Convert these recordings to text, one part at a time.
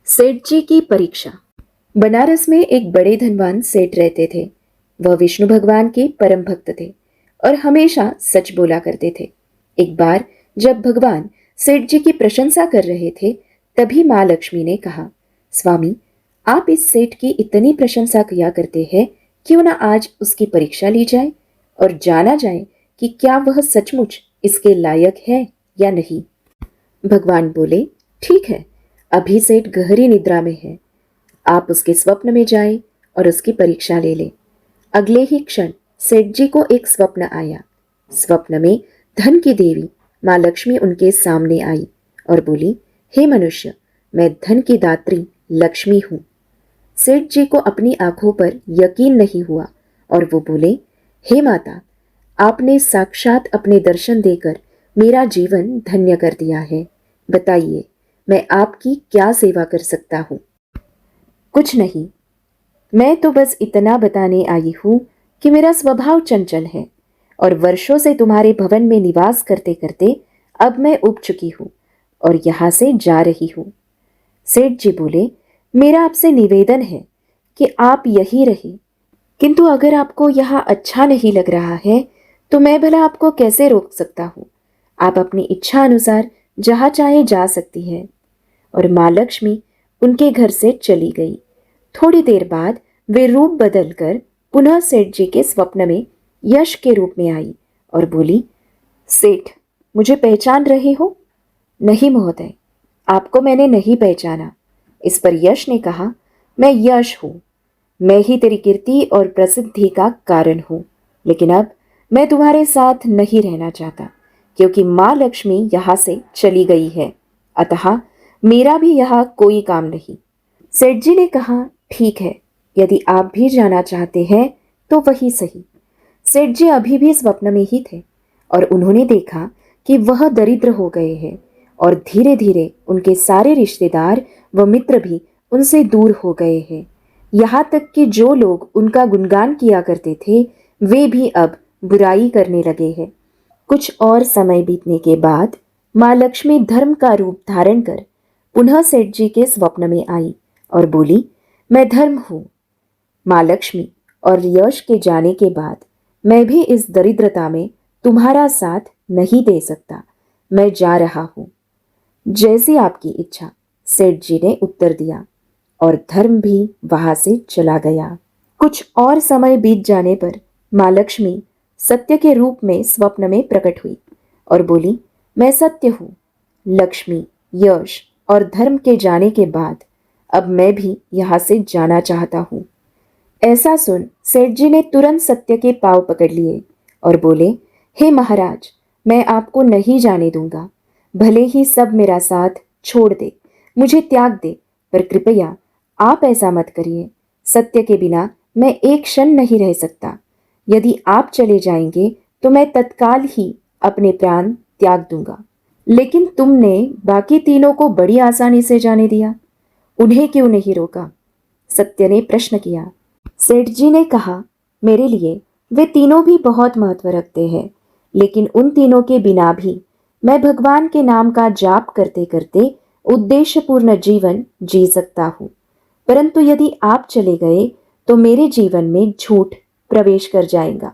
सेठ जी की परीक्षा। बनारस में एक बड़े धनवान सेठ रहते थे। वह विष्णु भगवान के परम भक्त थे और हमेशा सच बोला करते थे। एक बार जब भगवान सेठ जी की प्रशंसा कर रहे थे, तभी माँ लक्ष्मी ने कहा, स्वामी, आप इस सेठ की इतनी प्रशंसा किया करते हैं, क्यों ना आज उसकी परीक्षा ली जाए और जाना जाए कि क्या वह सचमुच इसके लायक है या नहीं। भगवान बोले, ठीक है, अभी सेठ गहरी निद्रा में है। आप उसके स्वप्न में जाएं और उसकी परीक्षा ले लें। अगले ही क्षण सेठ जी को एक स्वप्न आया। स्वप्न में धन की देवी माँ लक्ष्मी उनके सामने आई और बोली, हे मनुष्य, मैं धन की दात्री लक्ष्मी हूँ। सेठ जी को अपनी आंखों पर यकीन नहीं हुआ और वो बोले, हे माता, आपने साक्षात अपने दर्शन देकर मेरा जीवन धन्य कर दिया है। बताइए, मैं आपकी क्या सेवा कर सकता हूँ। कुछ नहीं, मैं तो बस इतना बताने आई हूं कि मेरा स्वभाव चंचल है और वर्षों से तुम्हारे भवन में निवास करते करते अब मैं उब चुकी हूं और यहां से जा रही हूं। सेठ जी बोले, मेरा आपसे निवेदन है कि आप यहीं रहिए, किंतु अगर आपको यहाँ अच्छा नहीं लग रहा है तो मैं भला आपको कैसे रोक सकता हूँ। आप अपनी इच्छा अनुसार जहाँ चाहे जा सकती है। और माँ लक्ष्मी उनके घर से चली गई। थोड़ी देर बाद वे रूप बदलकर पुनः सेठ जी के स्वप्न में यश के रूप में आई और बोली, सेठ, मुझे पहचान रहे हो? नहीं महोदय, आपको मैंने नहीं पहचाना। इस पर यश ने कहा, मैं यश हूँ। मैं ही तेरी कीर्ति और प्रसिद्धि का कारण हूँ। लेकिन अब मैं तुम्हारे साथ नहीं रहना चाहता, क्योंकि माँ लक्ष्मी यहाँ से चली गई है। अतः मेरा भी यहाँ कोई काम नहीं। सेठ जी ने कहा, ठीक है, यदि आप भी जाना चाहते हैं तो वही सही। सेठ जी अभी भी स्वप्न में ही थे और उन्होंने देखा कि वह दरिद्र हो गए हैं और धीरे धीरे उनके सारे रिश्तेदार व मित्र भी उनसे दूर हो गए हैं। यहाँ तक कि जो लोग उनका गुणगान किया करते थे, वे भी अब बुराई करने लगे हैं। कुछ और समय बीतने के बाद माँ लक्ष्मी धर्म का रूप धारण कर पुनः सेठ जी के स्वप्न में आई और बोली, मैं धर्म हूँ। माँ लक्ष्मी और यश के जाने के बाद मैं भी इस दरिद्रता में तुम्हारा साथ नहीं दे सकता। मैं जा रहा हूँ। जैसी आपकी इच्छा, सेठ जी ने उत्तर दिया और धर्म भी वहां से चला गया। कुछ और समय बीत जाने पर माँ लक्ष्मी सत्य के रूप में स्वप्न में प्रकट हुई और बोली, मैं सत्य हूँ। लक्ष्मी, यश और धर्म के जाने के बाद अब मैं भी यहाँ से जाना चाहता हूँ। ऐसा सुन सेठ जी ने तुरंत सत्य के पांव पकड़ लिए और बोले, हे महाराज, मैं आपको नहीं जाने दूंगा। भले ही सब मेरा साथ छोड़ दे, मुझे त्याग दे, पर कृपया आप ऐसा मत करिए। सत्य के बिना मैं एक क्षण नहीं रह सकता। यदि आप चले जाएंगे तो मैं तत्काल ही अपने प्राण त्याग दूंगा। लेकिन तुमने बाकी तीनों को बड़ी आसानी से जाने दिया, उन्हें क्यों नहीं रोका? सत्य ने प्रश्न किया। सेठ जी ने कहा, मेरे लिए वे तीनों भी बहुत महत्व रखते हैं, लेकिन उन तीनों के बिना भी मैं भगवान के नाम का जाप करते करते उद्देश्यपूर्ण जीवन जी सकता हूँ। परंतु यदि आप चले गए तो मेरे जीवन में झूठ प्रवेश कर जाएगा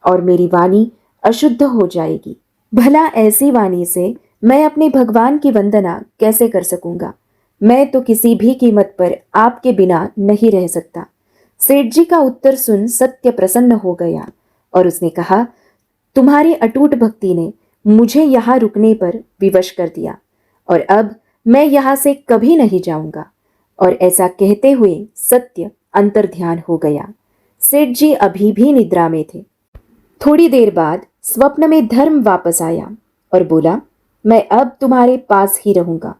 और मेरी वाणी अशुद्ध हो जाएगी। भला ऐसी वाणी से मैं अपने भगवान की वंदना कैसे कर सकूंगा? मैं तो किसी भी कीमत पर आपके बिना नहीं रह सकता। सेठ जी का उत्तर सुन सत्य प्रसन्न हो गया और उसने कहा, तुम्हारी अटूट भक्ति ने मुझे यहाँ रुकने पर विवश कर दिया और अब मैं यहाँ से कभी नहीं जाऊंगा। और ऐसा कहते हुए सत्य अंतर्ध्यान हो गया। सेठ जी अभी भी निद्रा में थे। थोड़ी देर बाद स्वप्न में धर्म वापस आया और बोला, मैं अब तुम्हारे पास ही रहूंगा,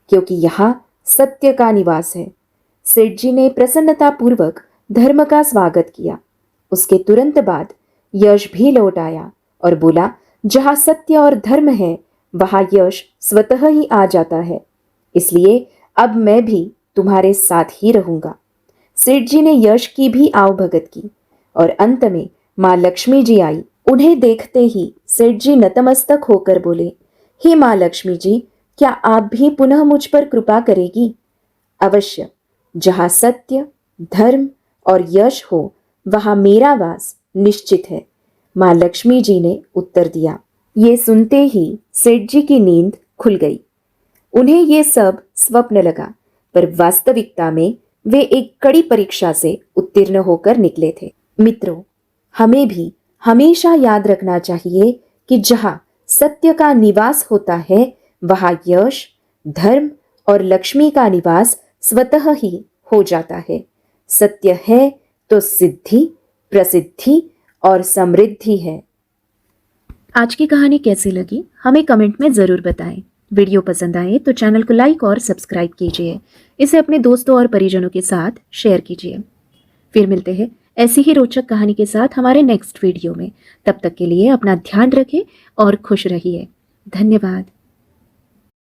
क्योंकि यहाँ सत्य का निवास है। सेठ जी ने प्रसन्नतापूर्वक धर्म का स्वागत किया। उसके तुरंत बाद यश भी लौट आया और बोला, जहाँ सत्य और धर्म है वहाँ यश स्वतः ही आ जाता है, इसलिए अब मैं भी तुम्हारे साथ ही रहूंगा। सेठ जी ने यश की भी आवभगत की और अंत में माँ लक्ष्मी जी आई। उन्हें देखते ही सेठ जी नतमस्तक होकर बोले, हे माँ लक्ष्मी जी, क्या आप भी पुनः मुझ पर कृपा करेगी? अवश्य, जहाँ सत्य, धर्म और यश हो वहाँ मेरा वास निश्चित है, माँ लक्ष्मी जी ने उत्तर दिया। ये सुनते ही सेठ जी की नींद खुल गई। उन्हें ये सब स्वप्न लगा, पर वास्तविकता में वे एक कड़ी परीक्षा से उत्तीर्ण होकर निकले थे। मित्रों, हमें भी हमेशा याद रखना चाहिए कि जहाँ सत्य का निवास होता है वहाँ यश, धर्म और लक्ष्मी का निवास स्वतः ही हो जाता है। सत्य है तो सिद्धि, प्रसिद्धि और समृद्धि है। आज की कहानी कैसी लगी हमें कमेंट में ज़रूर बताएं। वीडियो पसंद आए तो चैनल को लाइक और सब्सक्राइब कीजिए। इसे अपने दोस्तों और परिजनों के साथ शेयर कीजिए। फिर मिलते हैं ऐसी ही रोचक कहानी के साथ हमारे नेक्स्ट वीडियो में। तब तक के लिए अपना ध्यान रखें और खुश रहिए। धन्यवाद।